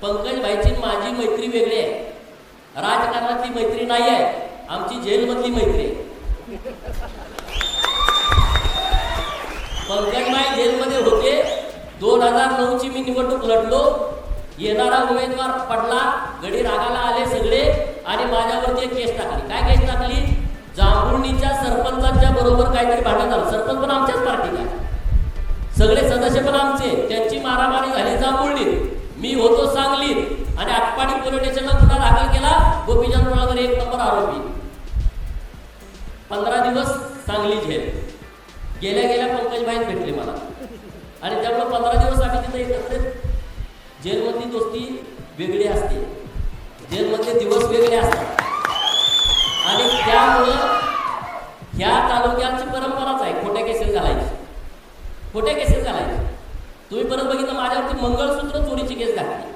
पंकज भाईची माझी मैत्री वेगळी आहे, राजकारणातली मैत्री नाही आहे, आमची जेलमधली मैत्री आहे. पंकज भाई जेलमध्ये होते. 2009ची मी निवडणूक लढलो, येणारा उमेदवार पडला, गडी रागाला आले सगळे आणि माझ्यावरती एक केस टाकली. काय केस टाकली? जांभुळणीच्या सरपंचांच्या बरोबर काहीतरी भांडण झालं. सरपंच पण आमच्याच पार्टीचा, सगळे सदस्य पण आमचे, त्यांची मारामारी झाली जांभुळणीत. मी होतो सांगलीत आणि आटपाडी पोलीस स्टेशनला गुन्हा दाखल केला. गोपीचंद पडळकर 1 नंबर आरोपी. 15 दिवस सांगली जेल. गेल्या गेल्या पंकज भाई भेटले मला आणि त्यामुळे 15 दिवस आम्ही तिथे एकत्रित. जेलमधली दोस्ती वेगळी असते, जेलमधले दिवस वेगळे असतात आणि त्यामुळं ह्या तालुक्याची परंपराच आहे खोट्या केसेस घालायची, खोट्या केसेस घालायची. तुम्ही परत बघितलं माझ्यावरती मंगळसूत्र चोरीची केस घातली.